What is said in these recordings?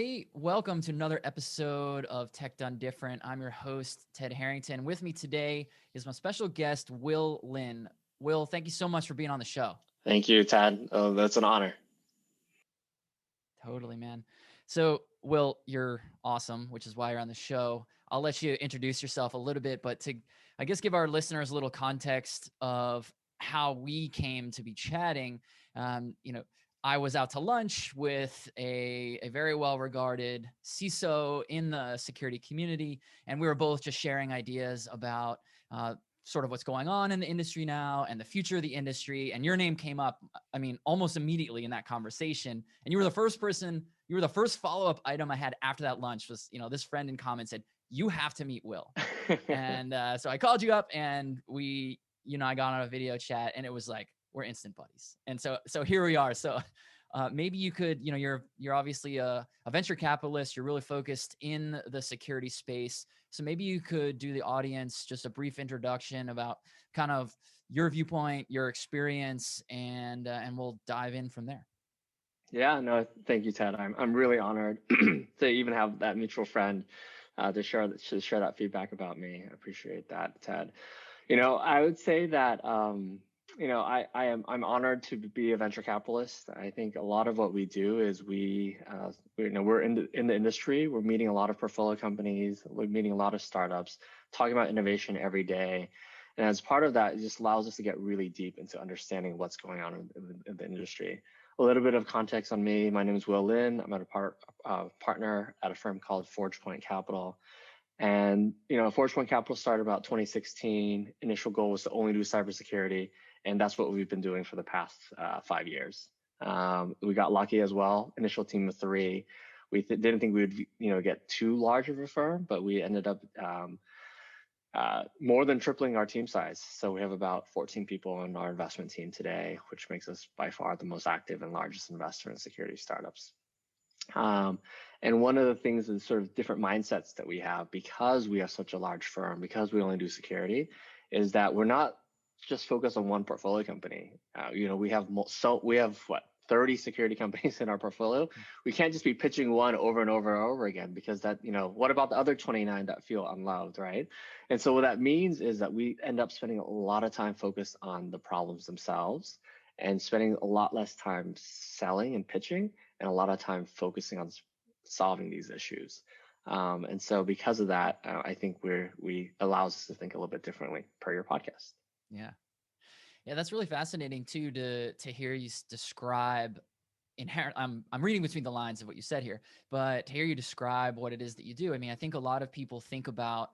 everybody. Welcome to another episode of Tech Done Different. I'm your host, Ted Harrington. With me today is my special guest, Will Lin. Will, thank you so much for being on the show. Thank you, Ted. Oh, that's an honor. Totally, man. So, Will, you're awesome, which is why you're on the show. I'll let you introduce yourself a little bit, but to, I guess, give our listeners a little context of how we came to be chatting. You know, I was out to lunch with a very well-regarded CISO in the security community, and we were both just sharing ideas about sort of what's going on in the industry now and the future of the industry. And your name came up, I mean, almost immediately in that conversation. And you were the first follow-up item I had after that lunch was, this friend in common said, you have to meet Will. And so I called you up and I got on a video chat and it was like, we're instant buddies. And so here we are. So maybe you could, you're obviously a venture capitalist. You're really focused in the security space. So maybe you could do the audience just a brief introduction about kind of your viewpoint, your experience, and we'll dive in from there. Yeah, no, thank you, Ted. I'm really honored to even have that mutual friend to share that feedback about me. I appreciate that, Ted. I would say that I'm honored to be a venture capitalist. I think a lot of what we do is we're in the industry. We're meeting a lot of portfolio companies. We're meeting a lot of startups, talking about innovation every day. And as part of that, it just allows us to get really deep into understanding what's going on in the industry. A little bit of context on me. My name is Will Lin. I'm a partner at a firm called ForgePoint Capital. And, ForgePoint Capital started about 2016. Initial goal was to only do cybersecurity. And that's what we've been doing for the past 5 years. We got lucky as well. Initial team of 3. We didn't think we would, get too large of a firm, but we ended up more than tripling our team size. So we have about 14 people in our investment team today, which makes us by far the most active and largest investor in security startups. And one of the things is sort of different mindsets that we have because we have such a large firm, because we only do security, is that we're not just focused on one portfolio company. We have 30 security companies in our portfolio. We can't just be pitching one over and over and over again because that, what about the other 29 that feel unloved, right? And so what that means is that we end up spending a lot of time focused on the problems themselves and spending a lot less time selling and pitching and a lot of time focusing on solving these issues. And so because of that, I think we allows us to think a little bit differently per your podcast. Yeah. Yeah, that's really fascinating too to hear you describe inherent. I'm reading between the lines of what you said here, but to hear you describe what it is that you do. I mean, I think a lot of people think about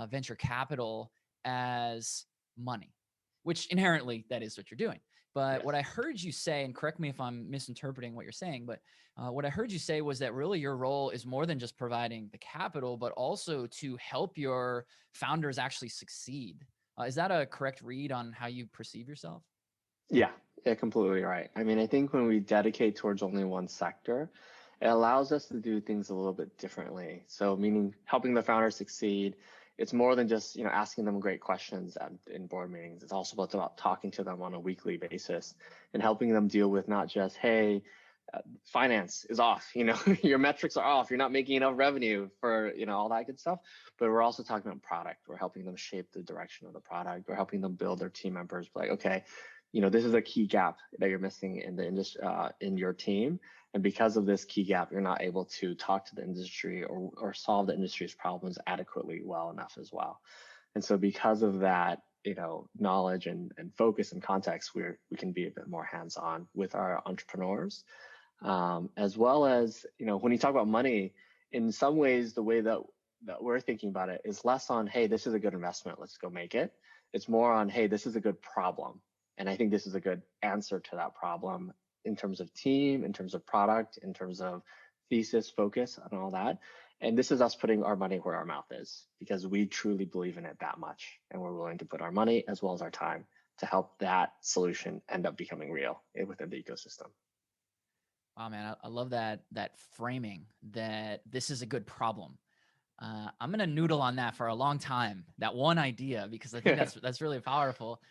venture capital as money, which inherently that is what you're doing. But Yes. What I heard you say, and correct me if I'm misinterpreting what you're saying, but what I heard you say was that really your role is more than just providing the capital, but also to help your founders actually succeed. Is that a correct read on how you perceive yourself? Yeah, completely right. I mean, I think when we dedicate towards only one sector, it allows us to do things a little bit differently. So meaning helping the founder succeed, it's more than just, asking them great questions in board meetings. It's also about talking to them on a weekly basis and helping them deal with not just, hey, finance is off, your metrics are off, you're not making enough revenue for, all that good stuff. But we're also talking about product. We're helping them shape the direction of the product. We're helping them build their team members. Like, okay, this is a key gap that you're missing in the industry, in your team. And because of this key gap, you're not able to talk to the industry or solve the industry's problems adequately well enough as well. And so because of that, knowledge and focus and context, we can be a bit more hands-on with our entrepreneurs. As well as, when you talk about money, in some ways, the way that we're thinking about it is less on, hey, this is a good investment, let's go make it. It's more on, hey, this is a good problem. And I think this is a good answer to that problem in terms of team, in terms of product, in terms of thesis, focus, and all that. And this is us putting our money where our mouth is because we truly believe in it that much. And we're willing to put our money as well as our time to help that solution end up becoming real within the ecosystem. Wow, man, I love that framing that this is a good problem. I'm gonna noodle on that for a long time. That one idea, because I think that's really powerful.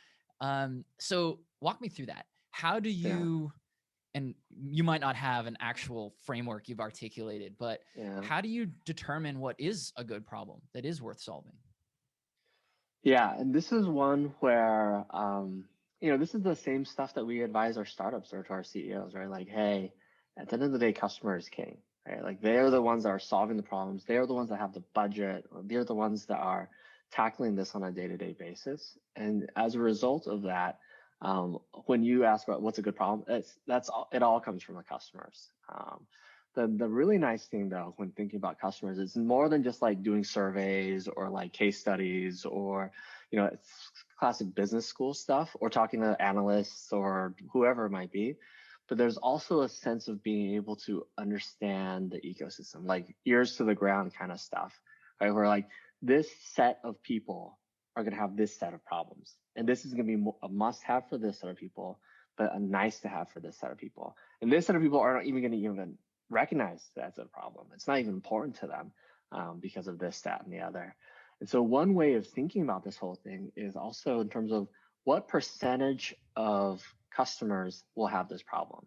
So walk me through that. How do Yeah. you and you might not have an actual framework you've articulated, but Yeah. how do you determine what is a good problem that is worth solving? Yeah, and this is one where this is the same stuff that we advise our startups or to our CEOs, right? Like, hey, at the end of the day, customer is king, right? Like they're the ones that are solving the problems. They're the ones that have the budget. They're the ones that are tackling this on a day-to-day basis. And as a result of that, when you ask about what's a good problem, it all comes from the customers. The really nice thing though, when thinking about customers, is more than just like doing surveys or like case studies or, it's classic business school stuff or talking to analysts or whoever it might be. But there's also a sense of being able to understand the ecosystem, like ears to the ground kind of stuff, right? Where like this set of people are going to have this set of problems. And this is going to be a must have for this set of people, but a nice to have for this set of people. And this set of people are not even going to even recognize that's a problem. It's not even important to them because of this, that, and the other. And so one way of thinking about this whole thing is also in terms of what percentage of customers will have this problem.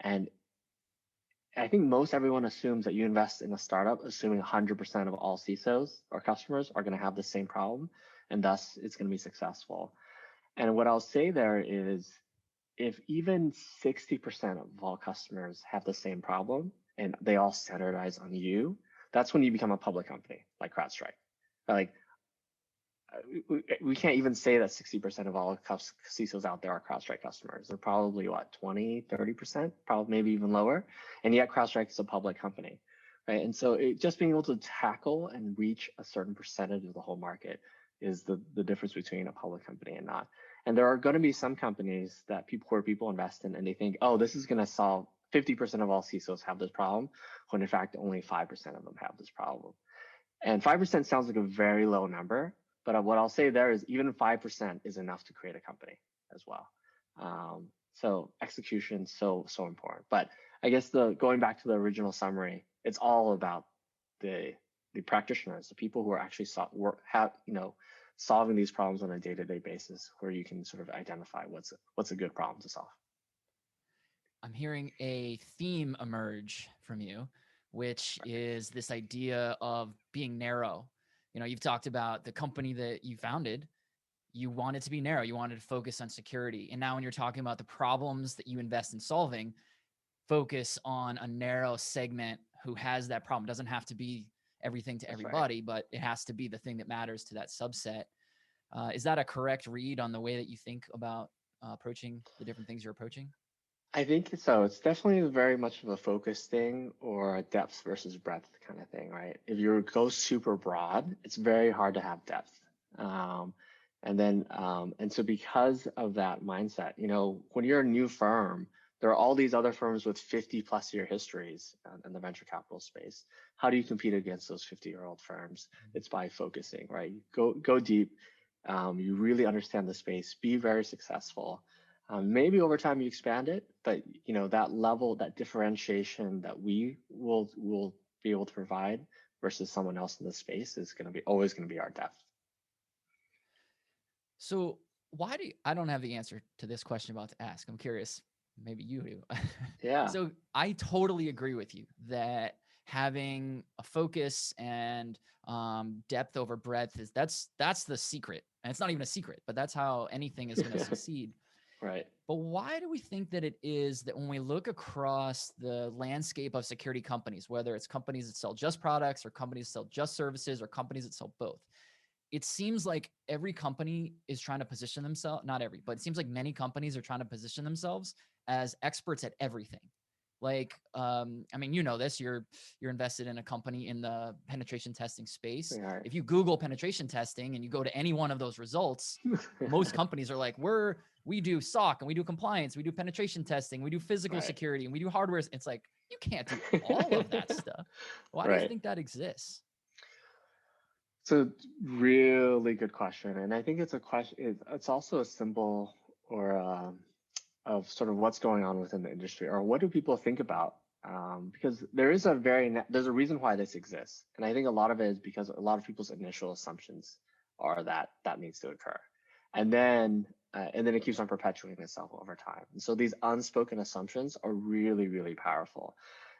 And I think most everyone assumes that you invest in a startup, assuming 100% of all CISOs or customers are going to have the same problem, and thus it's going to be successful. And what I'll say there is if even 60% of all customers have the same problem and they all standardize on you, that's when you become a public company like CrowdStrike. Like we can't even say that 60% of all CISOs out there are CrowdStrike customers. They're probably what, 20, 30%, probably maybe even lower. And yet CrowdStrike is a public company, right? And so just being able to tackle and reach a certain percentage of the whole market is the difference between a public company and not. And there are going to be some companies that people invest in and they think, oh, this is going to solve 50% of all CISOs have this problem, when in fact only 5% of them have this problem. And 5% sounds like a very low number, but what I'll say there is even 5% is enough to create a company as well. So execution, so important. But I guess going back to the original summary, it's all about the practitioners, the people who are actually solving these problems on a day-to-day basis, where you can sort of identify what's a good problem to solve. I'm hearing a theme emerge from you, which is this idea of being narrow. You've talked about the company that you founded. You want it to be narrow. You wanted to focus on security. And now when you're talking about the problems that you invest in solving, focus on a narrow segment who has that problem. It doesn't have to be everything to everybody, but it has to be the thing that matters to that subset. Is that a correct read on the way that you think about approaching the different things you're approaching? I think so. It's definitely very much of a focus thing or a depth versus breadth kind of thing, right? If you go super broad, it's very hard to have depth. And so because of that mindset, when you're a new firm, there are all these other firms with 50+ year histories in the venture capital space. How do you compete against those 50-year-old firms? It's by focusing, right? Go deep. You really understand the space, be very successful. Maybe over time you expand it, but that level, that differentiation that we will be able to provide versus someone else in the space is always going to be our depth. So I don't have the answer to this question I'm about to ask. I'm curious. Maybe you do. Yeah. So I totally agree with you that having a focus and depth over breadth that's the secret. And it's not even a secret, but that's how anything is going to succeed. Right. But why do we think that it is that when we look across the landscape of security companies, whether it's companies that sell just products or companies that sell just services or companies that sell both, it seems like every company is trying to position themselves, not every, but it seems like many companies are trying to position themselves as experts at everything. Like, I mean, this, you're invested in a company in the penetration testing space. If you Google penetration testing and you go to any one of those results, most companies are like, we do SOC and we do compliance, we do penetration testing, we do physical security, and we do hardware. It's like, you can't do all of that stuff. Why do you think that exists? It's a really good question. And I think it's a question, it's also a symbol or of sort of what's going on within the industry, or what do people think about? Because there's a reason why this exists. And I think a lot of it is because a lot of people's initial assumptions are that needs to occur. And then and then it keeps on perpetuating itself over time. And so these unspoken assumptions are really, really powerful.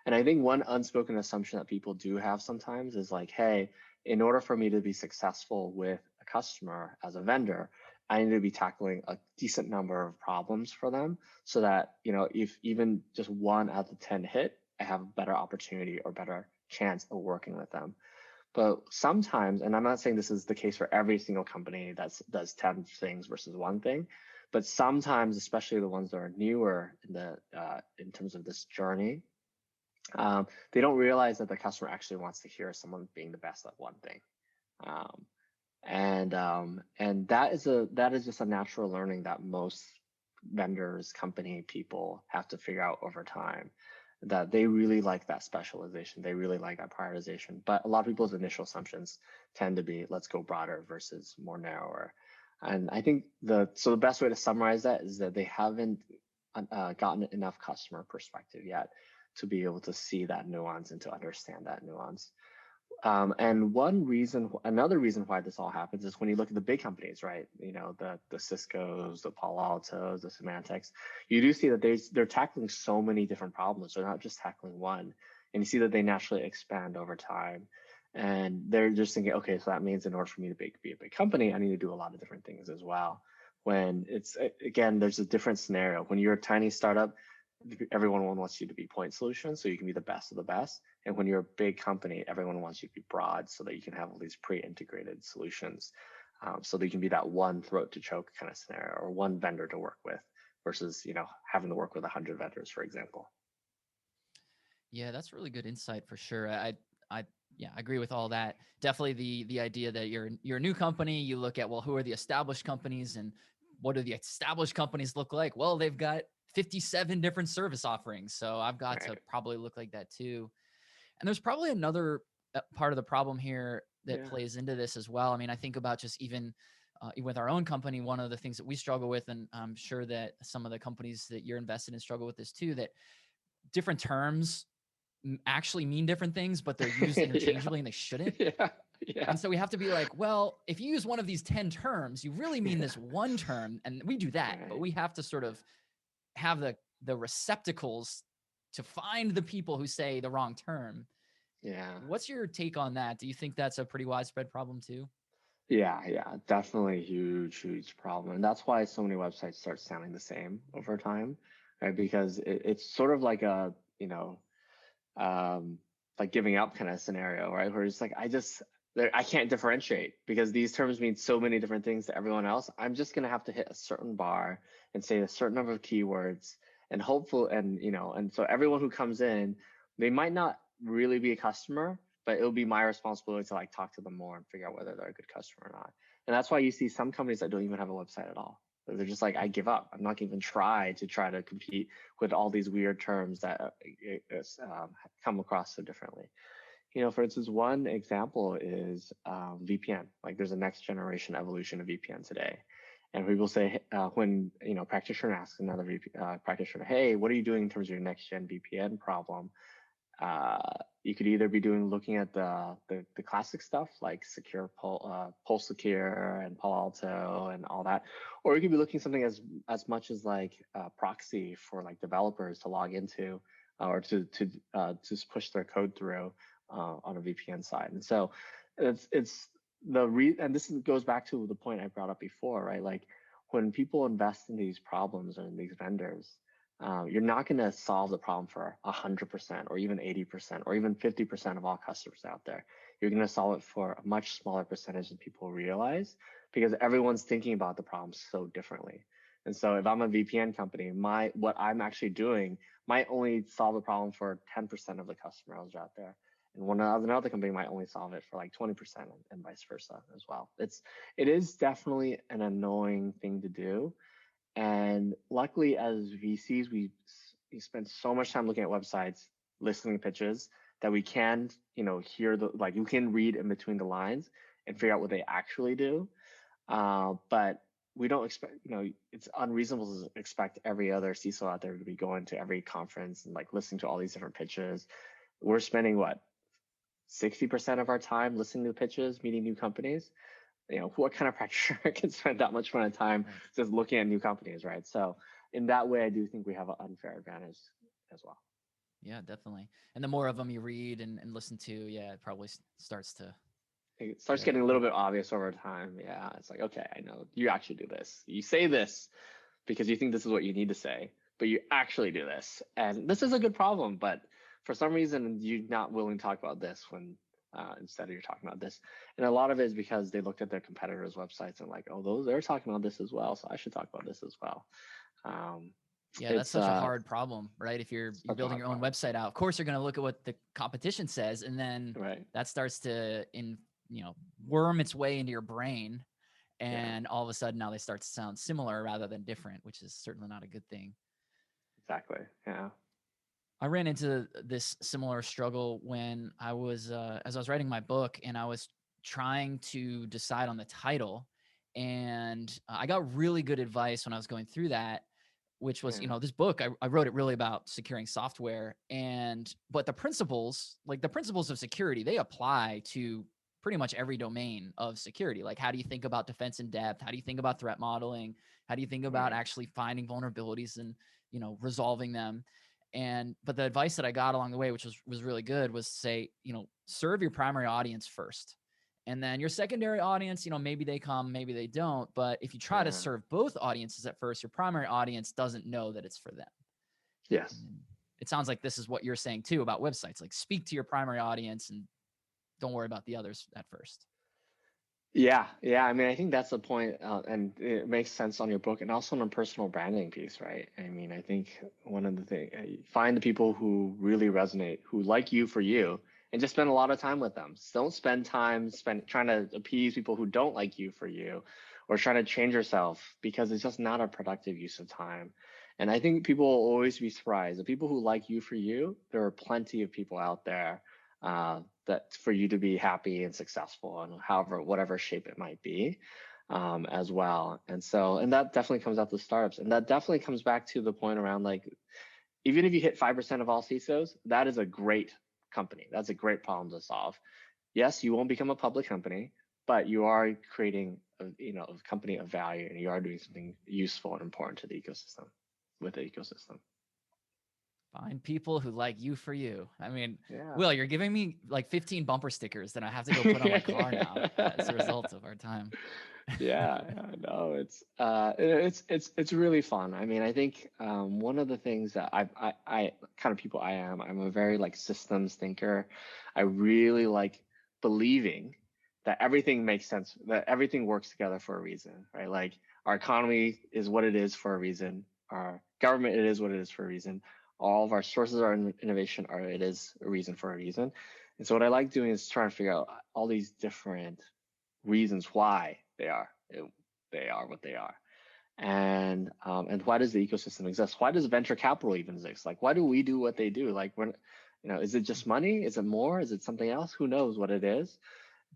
And I think one unspoken assumption that people do have sometimes is like, hey, in order for me to be successful with a customer as a vendor, I need to be tackling a decent number of problems for them so that, if even just one out of 10 hit, I have a better opportunity or better chance of working with them. But sometimes, and I'm not saying this is the case for every single company that does 10 things versus one thing, but sometimes, especially the ones that are newer in terms of this journey, they don't realize that the customer actually wants to hear someone being the best at one thing. Um, and that is just a natural learning that most vendors, company people have to figure out over time, that they really like that specialization, they really like that prioritization. But a lot of people's initial assumptions tend to be, let's go broader versus more narrower. And I think the best way to summarize that is that they haven't gotten enough customer perspective yet to be able to see that nuance and to understand that nuance. And another reason why this all happens is when you look at the big companies, right? The Cisco's, the Palo Altos, the Symantecs, you do see that they're tackling so many different problems. They're not just tackling one. And you see that they naturally expand over time. And they're just thinking, okay, so that means in order for me to be a big company, I need to do a lot of different things as well. When again, there's a different scenario. When you're a tiny startup, everyone wants you to be point solutions so you can be the best of the best. And when you're a big company, everyone wants you to be broad so that you can have all these pre-integrated solutions, so that you can be that one throat to choke kind of scenario, or one vendor to work with versus having to work with 100 vendors, for example. Yeah, that's really good insight for sure. I yeah, I agree with all that. Definitely the idea that you're a new company, you look at, well, who are the established companies and what do the established companies look like? Well, they've got 57 different service offerings. So I've got to probably look like that too. And there's probably another part of the problem here that plays into this as well. I mean, I think about just even with our own company, one of the things that we struggle with, and I'm sure that some of the companies that you're invested in struggle with this too, that different terms actually mean different things, but they're used interchangeably and they shouldn't. Yeah. Yeah. And so we have to be like, well, if you use one of these 10 terms, you really mean this one term. And we do that, but we have to sort of have the receptacles to find the people who say the wrong term. Yeah. What's your take on that? Do you think that's a pretty widespread problem too? Yeah, definitely a huge, huge problem. And that's why so many websites start sounding the same over time, right? Because it's sort of like um, like giving up kind of scenario, right? Where it's like, I can't differentiate because these terms mean so many different things to everyone else. I'm just going to have to hit a certain bar and say a certain number of keywords and and so everyone who comes in, they might not really be a customer, but it'll be my responsibility to like talk to them more and figure out whether they're a good customer or not. And that's why you see some companies that don't even have a website at all. They're just like, I give up. I'm not even try to compete with all these weird terms that come across so differently. For instance, one example is VPN. Like there's a next generation evolution of VPN today. And people say, when practitioner asks another practitioner, hey, what are you doing in terms of your next gen VPN problem? You could either be looking at the classic stuff like Pulse Secure and Palo Alto and all that, or you could be looking at something as much as like proxy for like developers to log into or to push their code through on a VPN side. And so it's and this goes back to the point I brought up before, right? Like when people invest in these problems and these vendors, you're not going to solve the problem for 100% or even 80% or even 50% of all customers out there. You're going to solve it for a much smaller percentage than people realize because everyone's thinking about the problem so differently. And so if I'm a VPN company, what I'm actually doing might only solve a problem for 10% of the customers out there. And another company might only solve it for like 20% and vice versa as well. It is definitely an annoying thing to do. And luckily, as VCs, we spend so much time looking at websites, listening to pitches that we can, hear you can read in between the lines and figure out what they actually do. But we don't expect, it's unreasonable to expect every other CISO out there to be going to every conference and like listening to all these different pitches. We're spending 60% of our time listening to pitches, meeting new companies. what kind of practitioner can spend that much amount of time Right. just looking at new companies, right? So in that way, I do think we have an unfair advantage as well. Yeah, definitely. And the more of them you read and listen to, yeah, it probably starts It starts to getting a little bit obvious over time. Yeah, it's like, okay, I know you actually do this. You say this because you think this is what you need to say, but you actually do this. And this is a good problem, but for some reason, you're not willing to talk about this when instead of you're talking about this. And a lot of it is because they looked at their competitors' websites and like, oh, they're talking about this as well, so I should talk about this as well. Um, Yeah, that's it's such a hard problem, right? If you're such a building hard your own problem, website out, of course you're going to look at what the competition says, and then right? that starts to worm its way into your brain, Yeah, and all of a sudden now they start to sound similar rather than different, which is certainly not a good thing. exactly. Yeah. I ran into this similar struggle when I was as I was writing my book, and I was trying to decide on the title, and I got really good advice when I was going through that, which was, Yeah. this book, I wrote it really about securing software, but the principles, like the principles of security, they apply to pretty much every domain of security. Like, how do you think about defense in depth? How do you think about threat modeling? How do you think about Right. actually finding vulnerabilities and, resolving them? But the advice that I got along the way, which was really good, was to say, serve your primary audience first. And then your secondary audience, maybe they come, maybe they don't. But if you try to Yeah. serve both audiences at first, your primary audience doesn't know that it's for them. Yes. And it sounds like this is what you're saying too about websites. Like, speak to your primary audience and don't worry about the others at first. Yeah, yeah. I mean, I think that's the point, and it makes sense on your book, and also on a personal branding piece, right? I mean, I think one of the things, find the people who really resonate, who like you for you, and just spend a lot of time with them. Don't spend time trying to appease people who don't like you for you, or trying to change yourself, because it's just not a productive use of time. And I think people will always be surprised. The people who like you for you, there are plenty of people out there that for you to be happy and successful in however whatever shape it might be, as well. And that definitely comes out to startups, and that definitely comes back to the point around like, even if you hit 5% of all CISOs, that is a great company. That's a great problem to solve. Yes, you won't become a public company, but you are creating a company of value, and you are doing something useful and important to the ecosystem, with the ecosystem. Find people who like you for you. I mean, Yeah. Will, you're giving me like 15 bumper stickers that I have to go put on my car now as a result of our time. Yeah, no, it's really fun. I mean, I think one of the things that I kind of people I am, I'm a very like systems thinker. I really like believing that everything makes sense, that everything works together for a reason, right? Like, our economy is what it is for a reason. Our government, it is what it is for a reason. All of our sources of innovation are, it is a reason for a reason. And so what I like doing is trying to figure out all these different reasons why they are what they are, and why does the ecosystem exist? Why does venture capital even exist? Like, why do we do what they do? Like, when, is it just money? Is it more? Is it something else? Who knows what it is?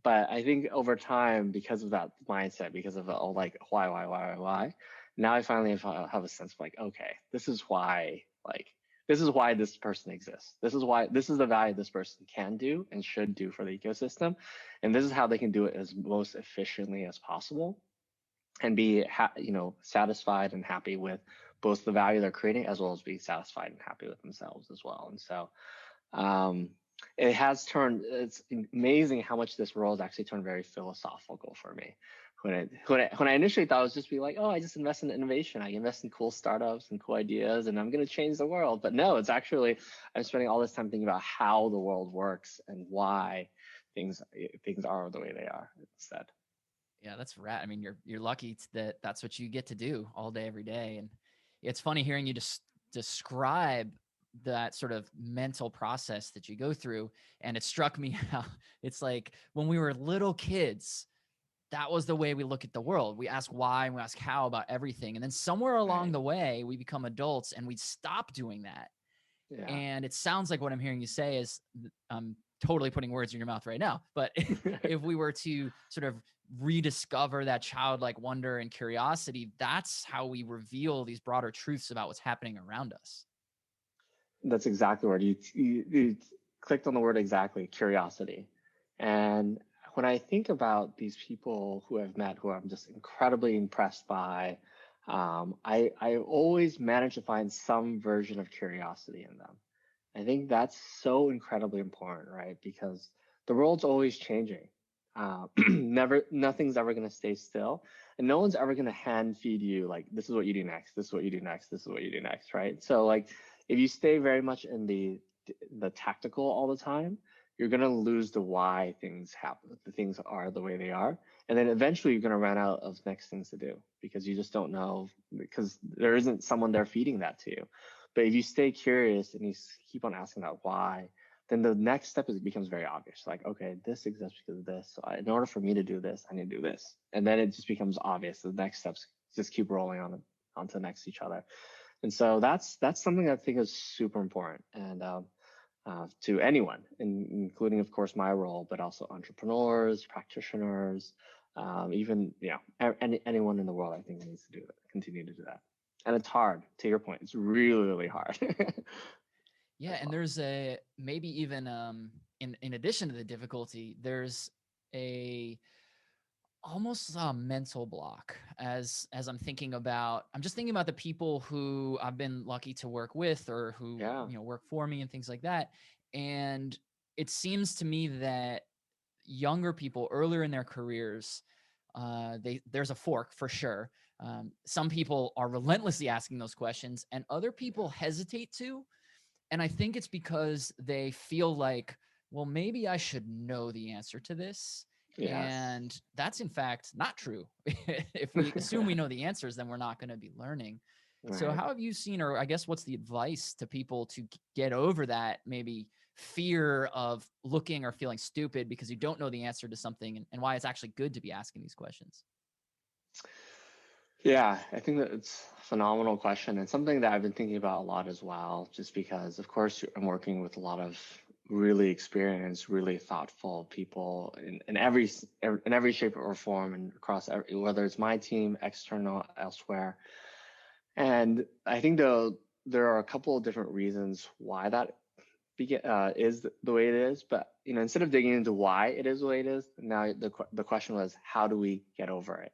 But I think over time, because of that mindset, because of all like why, now I finally have a sense of like, okay, this is why, like, this is why this person exists. This is why, this is the value this person can do and should do for the ecosystem, and this is how they can do it as most efficiently as possible, and be satisfied and happy with both the value they're creating, as well as being satisfied and happy with themselves as well. And so um, it has turned, it's amazing how much this role has actually turned very philosophical for me. When I initially thought it was just be like, oh, I just invest in innovation, I invest in cool startups and cool ideas, and I'm going to change the world. But no, it's actually, I'm spending all this time thinking about how the world works and why things are the way they are instead. Yeah, that's rad. I mean, you're lucky that that's what you get to do all day, every day. And it's funny hearing you just describe that sort of mental process that you go through. And it struck me how it's like when we were little kids, that was the way we look at the world. We ask why and we ask how about everything. And then somewhere along Right. the way, we become adults and we stop doing that. Yeah. And it sounds like what I'm hearing you say is, I'm totally putting words in your mouth right now, but if we were to sort of rediscover that childlike wonder and curiosity, that's how we reveal these broader truths about what's happening around us. That's exactly what you clicked on the word exactly, curiosity. And when I think about these people who I've met who I'm just incredibly impressed by, I always manage to find some version of curiosity in them. I think that's so incredibly important, right? Because the world's always changing. Nothing's ever going to stay still, and no one's ever going to hand feed you like this is what you do next, this is what you do next, this is what you do next, right? So like if you stay very much in the tactical all the time, you're going to lose the why things happen, the things are the way they are, and then eventually you're going to run out of next things to do because you just don't know because there isn't someone there feeding that to you. But if you stay curious and you keep on asking that why, then the next step is it becomes very obvious. Like, okay, this exists because of this. So in order for me to do this, I need to do this. And then it just becomes obvious. The next steps just keep rolling on onto next each other. And so that's something I think is super important. And to anyone, including of course my role, but also entrepreneurs, practitioners, even anyone in the world, I think needs to do that, continue to do that. And it's hard. To your point, it's really really hard. Yeah, and there's a maybe even in addition to the difficulty, there's a almost a mental block as I'm just thinking about the people who I've been lucky to work with or who Yeah. work for me and things like that. And it seems to me that younger people earlier in their careers, there's a fork for sure. Some people are relentlessly asking those questions, and other people hesitate to. And I think it's because they feel like, well, maybe I should know the answer to this. Yes. And that's in fact not true. If we assume we know the answers, then we're not going to be learning. So, Right. how have you seen, or I guess what's the advice to people to get over that maybe fear of looking or feeling stupid because you don't know the answer to something, and why it's actually good to be asking these questions? Yeah, I think that it's a phenomenal question and something that I've been thinking about a lot as well, just because, of course, I'm working with a lot of really experienced, really thoughtful people in every shape or form and across whether it's my team, external, elsewhere. And I think there are a couple of different reasons why that is the way it is. But instead of digging into why it is the way it is, now the question was how do we get over it?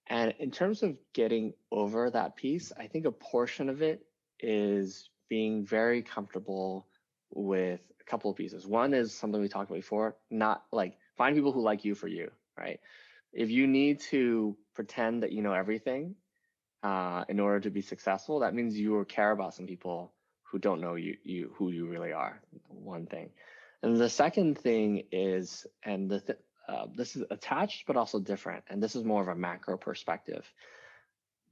And in terms of getting over that piece, I think a portion of it is being very comfortable with a couple of pieces. One is something we talked about before, not like find people who like you for you, right? If you need to pretend that you know everything in order to be successful, that means you care about some people who don't know who you really are. One thing. And the second thing is, and this is attached but also different, and this is more of a macro perspective.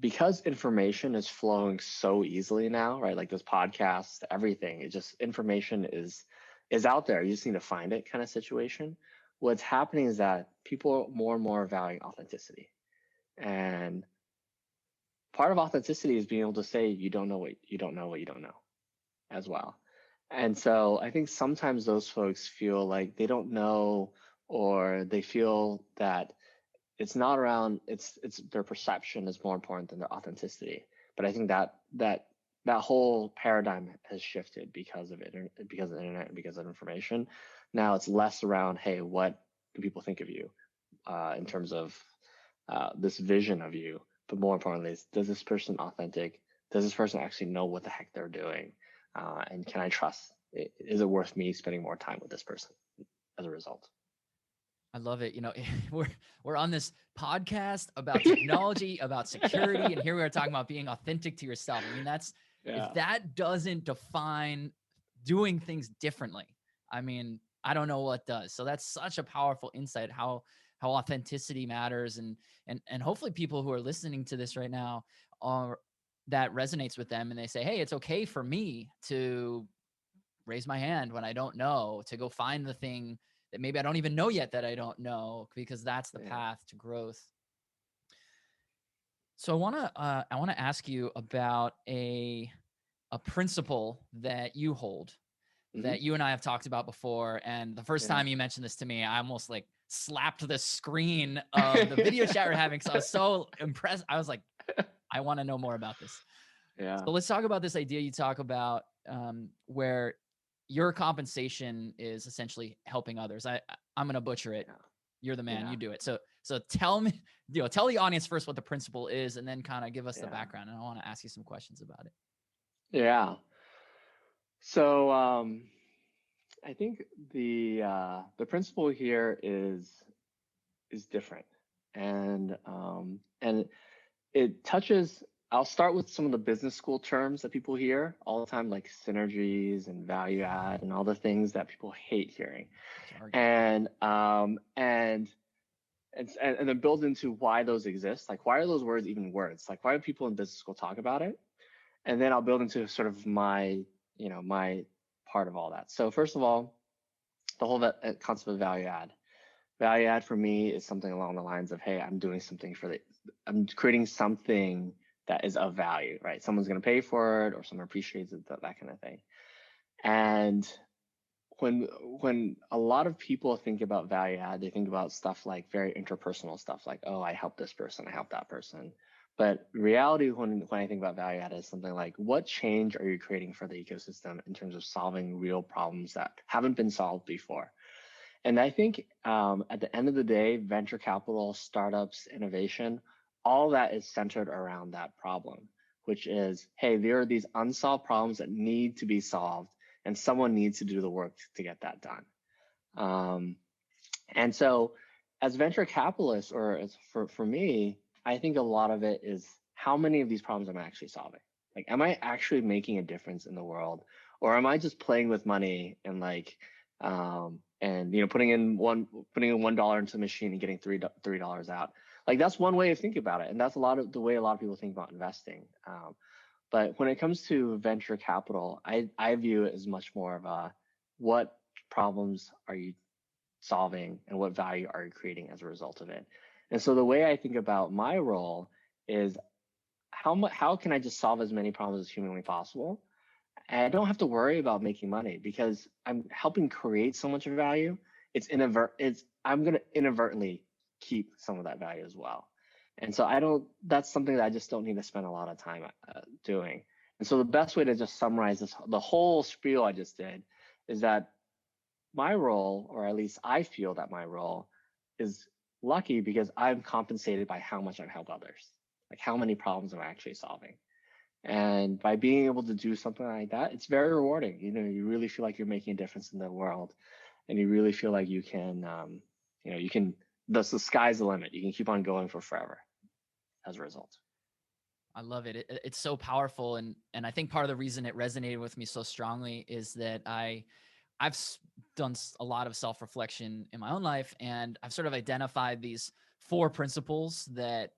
Because information is flowing so easily now, right? Like this podcast, everything, it just information is out there. You just need to find it kind of situation. What's happening is that people more and more are valuing authenticity. And part of authenticity is being able to say you don't know what you don't know what you don't know as well. And so I think sometimes those folks feel like they don't know, or they feel that it's not around it's their perception is more important than their authenticity. But I think that whole paradigm has shifted because of it, because of the internet and because of information. Now it's less around, hey, what do people think of you in terms of this vision of you, but more importantly, does this person authentic? Does this person actually know what the heck they're doing? And can I trust? Is it worth me spending more time with this person as a result? I love it. We're on this podcast about technology, about security, and here we are talking about being authentic to yourself. I mean, that's if Yeah. that doesn't define doing things differently, I mean, I don't know what does. So that's such a powerful insight how authenticity matters, and hopefully people who are listening to this right now are that resonates with them, and they say, hey, it's okay for me to raise my hand when I don't know, to go find the thing that maybe I don't even know yet that I don't know, because that's the Yeah. path to growth. So I want to ask you about a principle that you hold Hmm. that you and I have talked about before. And the first Yeah. time you mentioned this to me, I almost like slapped the screen of the video chat we're having. So I was so impressed. I was like, I want to know more about this. Yeah. So let's talk about this idea you talk about, where your compensation is essentially helping others. I'm going to butcher it. Yeah. You're the man. Yeah. You do it. So tell me, tell the audience first what the principle is, and then kind of give us the Yeah. background. And I want to ask you some questions about it. Yeah. So I think the principle here is different, and it touches. I'll start with some of the business school terms that people hear all the time, like synergies and value add and all the things that people hate hearing, Jargon. and and then build into why those exist. Like, why are those words even words? Like, why do people in business school talk about it? And then I'll build into sort of my part of all that. So first of all, the whole concept of value add. Value add for me is something along the lines of, hey, I'm creating something that is of value, right? Someone's going to pay for it, or someone appreciates it, that kind of thing. And when a lot of people think about value add, they think about stuff like very interpersonal stuff, like, oh, I help this person, I help that person. But reality, when I think about value add, is something like, what change are you creating for the ecosystem in terms of solving real problems that haven't been solved before? And I think at the end of the day, venture capital, startups, innovation, all that is centered around that problem, which is, hey, there are these unsolved problems that need to be solved, and someone needs to do the work to get that done. And so as venture capitalists, or as for me, I think a lot of it is, how many of these problems am I actually solving? Like, am I actually making a difference in the world? Or am I just playing with money and putting in $1 into the machine and getting $3 out? Like, that's one way of thinking about it. And that's the way a lot of people think about investing. But when it comes to venture capital, I view it as much more of a, what problems are you solving and what value are you creating as a result of it? And so the way I think about my role is, how can I just solve as many problems as humanly possible? And I don't have to worry about making money because I'm helping create so much value. I'm going to inadvertently keep some of that value as well. And so that's something that I just don't need to spend a lot of time doing. And so the best way to just summarize the whole spiel I just did, is that my role, or at least I feel that my role, is lucky because I'm compensated by how much I've helped others. Like, how many problems am I actually solving? And by being able to do something like that, it's very rewarding. You really feel like you're making a difference in the world, and you really feel like you can, the sky's the limit. You can keep on going for forever as a result. I love it. It's so powerful, and I think part of the reason it resonated with me so strongly is that I've done a lot of self-reflection in my own life, and I've sort of identified these 4 principles that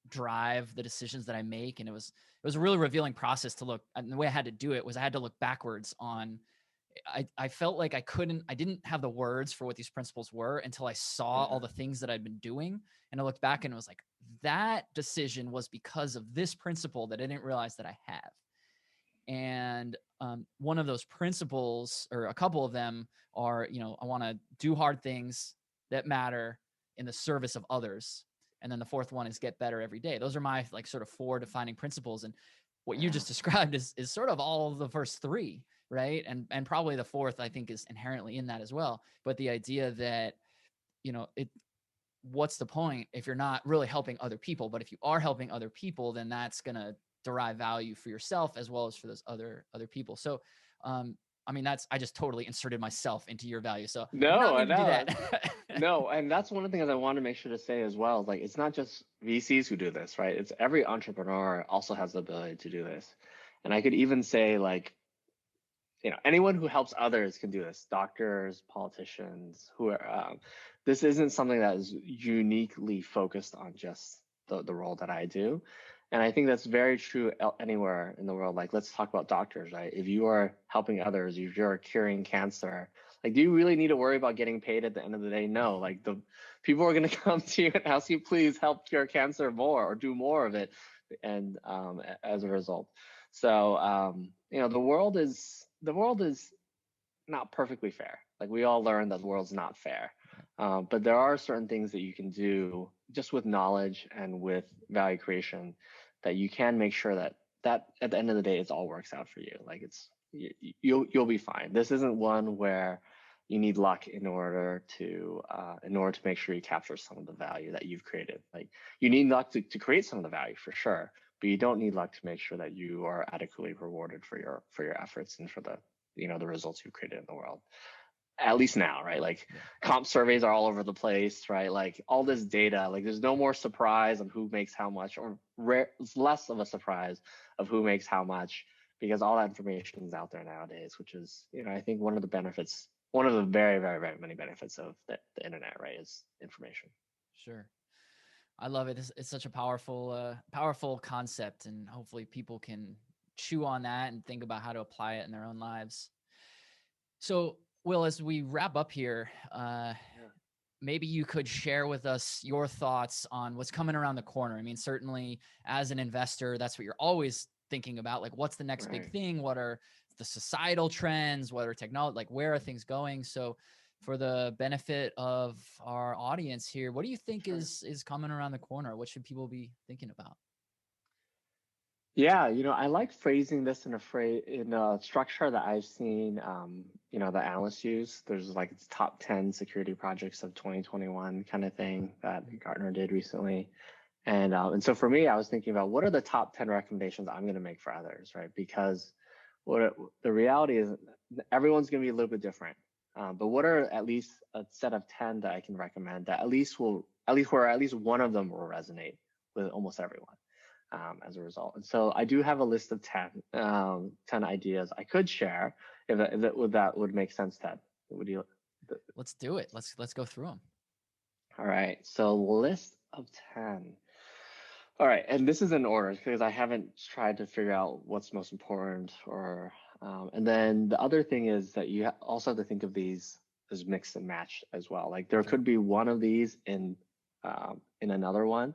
drive the decisions that I make. And it was a really revealing process to look. And the way I had to do it was I had to look backwards on. I felt like I didn't have the words for what these principles were until I saw all the things that I'd been doing. And I looked back and it was like, that decision was because of this principle that I didn't realize that I have. And one of those principles, or a couple of them, are, I want to do hard things that matter in the service of others. And then the fourth one is get better every day. Those are my sort of 4 defining principles. And what you just described is sort of all of the first 3, right? And probably the fourth, I think, is inherently in that as well. But the idea that, what's the point if you're not really helping other people? But if you are helping other people, then that's going to derive value for yourself as well as for those other people. So, I just totally inserted myself into your value. So I did not No, I mean to do know. that. No, and that's one of the things I want to make sure to say as well. Like, it's not just VCs who do this, right? It's every entrepreneur also has the ability to do this. And I could even say, like, anyone who helps others can do this. Doctors, politicians, who are. This isn't something that is uniquely focused on just the role that I do. And I think that's very true anywhere in the world. Like, let's talk about doctors, right? If you are helping others, if you're curing cancer, like, do you really need to worry about getting paid at the end of the day? No. Like, the people are going to come to you and ask you, please help cure cancer more or do more of it. And as a result, so the world is not perfectly fair. Like, we all learn that the world's not fair. But there are certain things that you can do just with knowledge and with value creation that you can make sure that at the end of the day, it all works out for you. Like, you'll be fine. This isn't one where you need luck in order to make sure you capture some of the value that you've created. Like you need luck to create some of the value for sure, but you don't need luck to make sure that you are adequately rewarded for your efforts and for the the results you've created in the world. At least now, right? Like comp surveys are all over the place, right? Like all this data, like there's no more surprise on who makes how much, or it's less of a surprise of who makes how much, because all that information is out there nowadays, which is, I think one of the benefits, one of the very, very, very many benefits of the internet, right, is information. Sure. I love it. It's such a powerful concept, and hopefully people can chew on that and think about how to apply it in their own lives. So, Will, as we wrap up here, maybe you could share with us your thoughts on what's coming around the corner. I mean, certainly as an investor, that's what you're always thinking about. Like, what's the next big thing? What are the societal trends? What are technology? Like, where are things going? So, for the benefit of our audience here, what do you think is coming around the corner? What should people be thinking about? Yeah, I like phrasing this in a structure that I've seen, the analysts use. There's like it's top 10 security projects of 2021 kind of thing that Gartner did recently. And so for me, I was thinking about what are the top 10 recommendations I'm going to make for others, right? Because the reality is everyone's going to be a little bit different. But what are at least a set of 10 that I can recommend that at least one of them will resonate with almost everyone. As a result. And so I do have a list of 10 ideas I could share if that would make sense, Ted. Would you? Let's do it. Let's go through them. All right. So list of 10. All right. And this is in order because I haven't tried to figure out what's most important and then the other thing is that you also have to think of these as mix and match as well. Like there could be one of these in another one.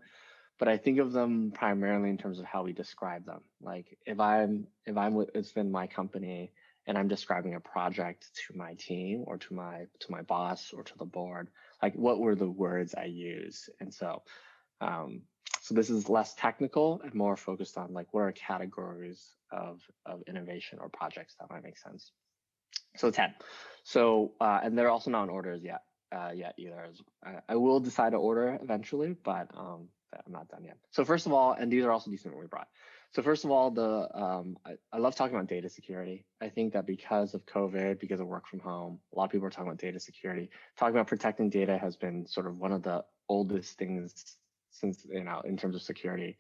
But I think of them primarily in terms of how we describe them. Like it's been my company and I'm describing a project to my team or to my boss or to the board, like what were the words I use? And so this is less technical and more focused on like what are categories of innovation or projects that might make sense. So 10. So and they're also not in orders yet either. I will decide to order eventually, but I'm not done yet. So first of all, and these are also decent what we brought. So first of all, I love talking about data security. I think that because of COVID, because of work from home, a lot of people are talking about data security. Talking about protecting data has been sort of one of the oldest things since, in terms of security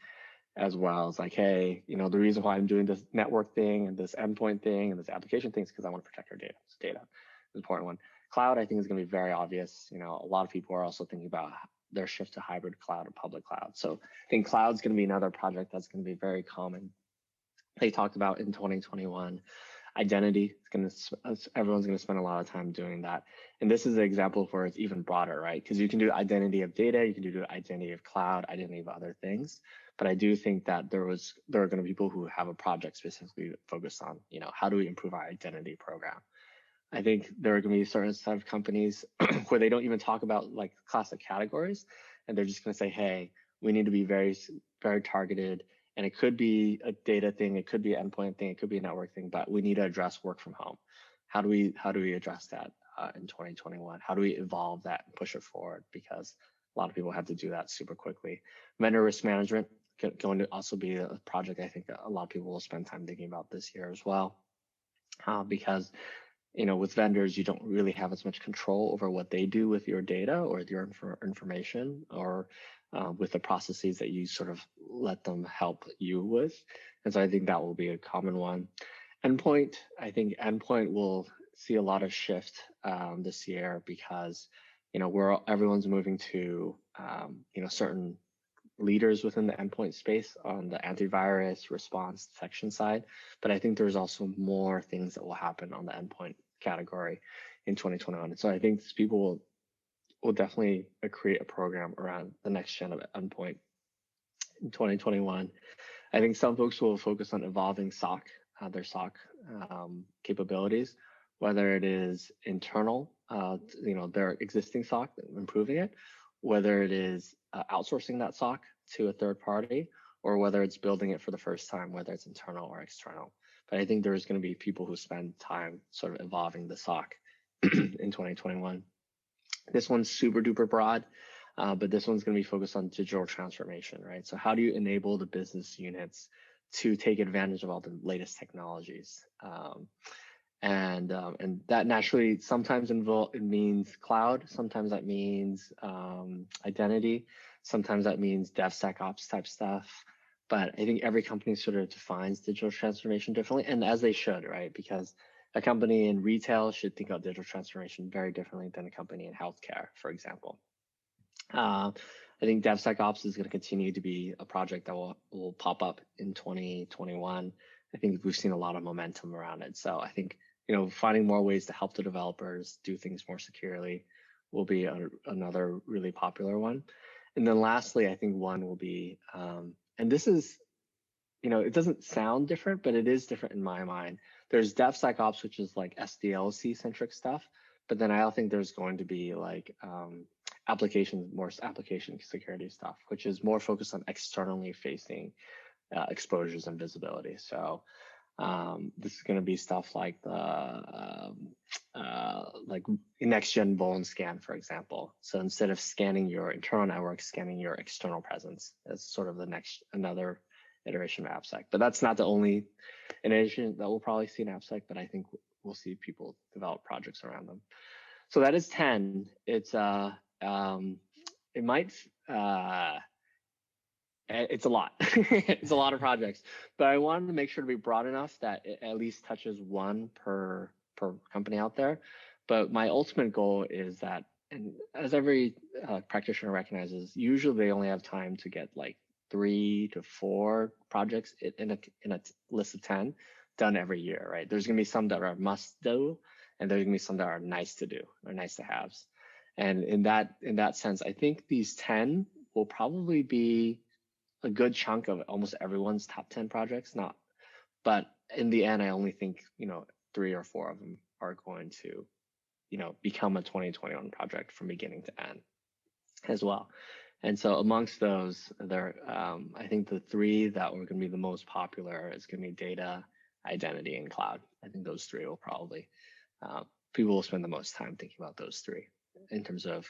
as well. It's like, hey, the reason why I'm doing this network thing and this endpoint thing and this application thing is because I want to protect our data. So data is an important one. Cloud, I think, is going to be very obvious. A lot of people are also thinking about their shift to hybrid cloud or public cloud. So I think cloud's going to be another project that's going to be very common. They talked about in 2021, identity. Everyone's going to spend a lot of time doing that. And this is an example where it's even broader, right? Because you can do identity of data, you can do identity of cloud, identity of other things. But I do think that there are going to be people who have a project specifically focused on, how do we improve our identity program? I think there are going to be a certain set of companies where they don't even talk about like classic categories, and they're just going to say, hey, we need to be very, very targeted. And it could be a data thing, it could be an endpoint thing, it could be a network thing, but we need to address work from home. How do we address that in 2021? How do we evolve that and push it forward? Because a lot of people have to do that super quickly. Vendor risk management going to also be a project I think a lot of people will spend time thinking about this year as well, because with vendors, you don't really have as much control over what they do with your data or your information or with the processes that you sort of let them help you with. And so I think that will be a common one. Endpoint, I think endpoint will see a lot of shift this year because, everyone's moving to, certain leaders within the endpoint space on the antivirus response detection side. But I think there's also more things that will happen on the endpoint category in 2021. And so I think people will definitely create a program around the next gen of endpoint in 2021. I think some folks will focus on evolving their SOC capabilities, whether it is internal, their existing SOC, improving it, whether it is outsourcing that SOC to a third party, or whether it's building it for the first time, whether it's internal or external. But I think there's going to be people who spend time sort of evolving the SOC in 2021. This one's super duper broad, but this one's going to be focused on digital transformation, right? So how do you enable the business units to take advantage of all the latest technologies? And that naturally sometimes it means cloud, sometimes that means identity, sometimes that means DevSecOps type stuff. But I think every company sort of defines digital transformation differently, and as they should, right? Because a company in retail should think about digital transformation very differently than a company in healthcare, for example. I think DevSecOps is going to continue to be a project that will pop up in 2021. I think we've seen a lot of momentum around it. So I think, finding more ways to help the developers do things more securely will be another really popular one. And then lastly, I think one will be, and this is, it doesn't sound different, but it is different in my mind. There's DevSecOps, which is like SDLC centric stuff. But then I also think there's going to be like more application security stuff, which is more focused on externally facing exposures and visibility. So this is going to be stuff like the like next gen vuln scan, for example. So instead of scanning your internal network, scanning your external presence as sort of another iteration of AppSec. But that's not the only iteration that we'll probably see in AppSec, but I think we'll see people develop projects around them. So that is 10. It's it might it's a lot. It's a lot of projects, but I wanted to make sure to be broad enough that it at least touches one per company out there. But my ultimate goal is that, and as every practitioner recognizes, usually they only have time to get like 3 to 4 projects in a list of 10 done every year, right? There's gonna be some that are must do, and there's gonna be some that are nice to do or nice to haves. And in that sense, I think these 10 will probably be a good chunk of almost everyone's top 10 projects. But in the end, I only think 3 or 4 of them are going to become a 2021 project from beginning to end as well. And so amongst those, I think the 3 that were going to be the most popular is going to be data, identity, and cloud. I think those 3 will probably people will spend the most time thinking about those 3 in terms of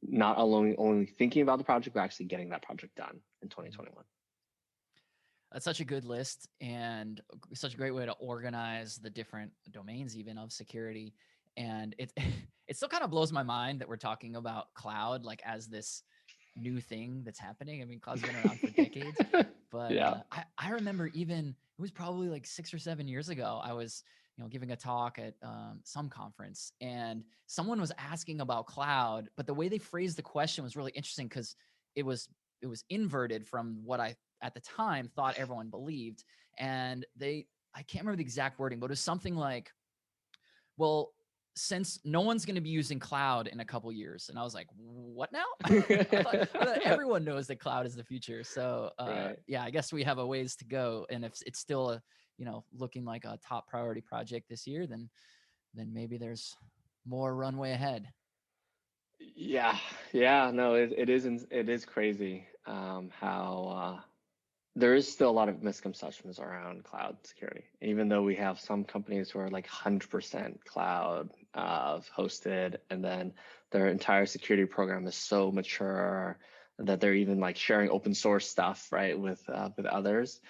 not only thinking about the project, but actually getting that project done in 2021. That's such a good list and such a great way to organize the different domains even of security. And it still kind of blows my mind that we're talking about cloud like as this new thing that's happening. I mean, cloud's been around for decades, but yeah. I remember even it was probably like 6 or 7 years ago. I was giving a talk at some conference, and someone was asking about cloud, but the way they phrased the question was really interesting because it was inverted from what I at the time thought everyone believed, and I can't remember the exact wording, but it was something like, well, since no one's going to be using cloud in a couple years. And I was like, what now? I thought everyone knows that cloud is the future. So right. yeah, I guess we have a ways to go. And if it's still looking like a top priority project this year, then maybe there's more runway ahead. Yeah. No, it is crazy how there is still a lot of misconceptions around cloud security. Even though we have some companies who are like 100% cloud hosted, and then their entire security program is so mature that they're even like sharing open source stuff, right, with others.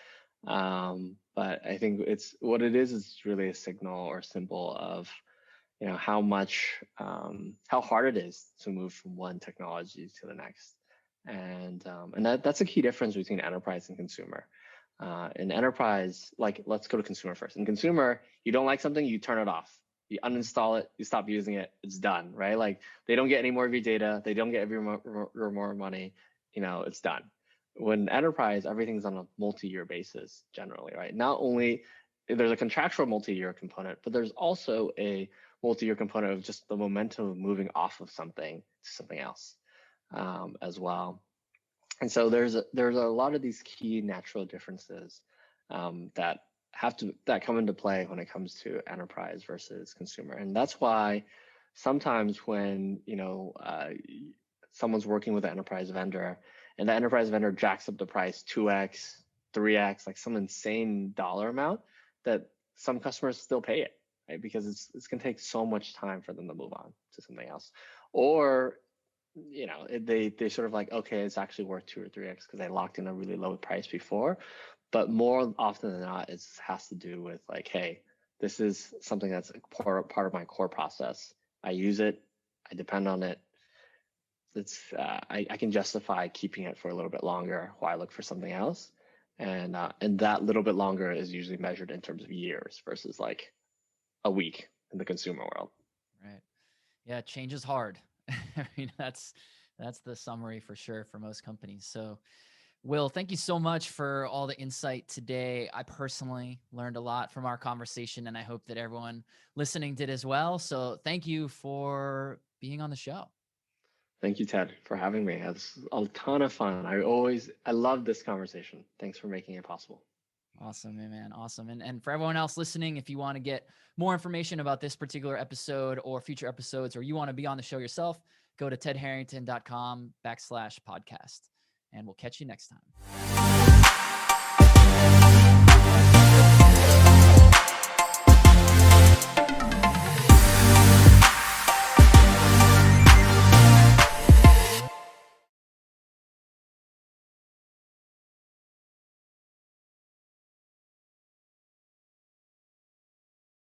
But I think what it is really a signal or symbol of how hard it is to move from one technology to the next. And that's a key difference between enterprise and consumer. In enterprise, like let's go to consumer first. In consumer, you don't like something, you turn it off, you uninstall it, you stop using it, it's done, right? Like they don't get any more of your data, they don't get every more money, it's done. When enterprise, everything's on a multi-year basis generally, right? Not only there's a contractual multi-year component, but there's also a multi-year component of just the momentum of moving off of something to something else. As well. And so there's a lot of these key natural differences that come into play when it comes to enterprise versus consumer. And that's why sometimes when someone's working with an enterprise vendor and the enterprise vendor jacks up the price 2x, 3x, like some insane dollar amount, that some customers still pay it, right? Because it's going to take so much time for them to move on to something else. Or, they sort of like, okay, it's actually worth 2 or 3x because I locked in a really low price before. But more often than not, it has to do with like, hey, this is something that's a part of my core process. I use it, I depend on it. I can justify keeping it for a little bit longer while I look for something else. And that little bit longer is usually measured in terms of years versus like a week in the consumer world. Right. Yeah, change is hard. I mean, that's the summary for sure for most companies. So, Will, thank you so much for all the insight today. I personally learned a lot from our conversation, and I hope that everyone listening did as well. So, thank you for being on the show. Thank you, Ted, for having me. It's a ton of fun. I love this conversation. Thanks for making it possible. Awesome, man. Awesome. And for everyone else listening, if you want to get more information about this particular episode or future episodes, or you want to be on the show yourself, go to tedharrington.com/podcast. And we'll catch you next time.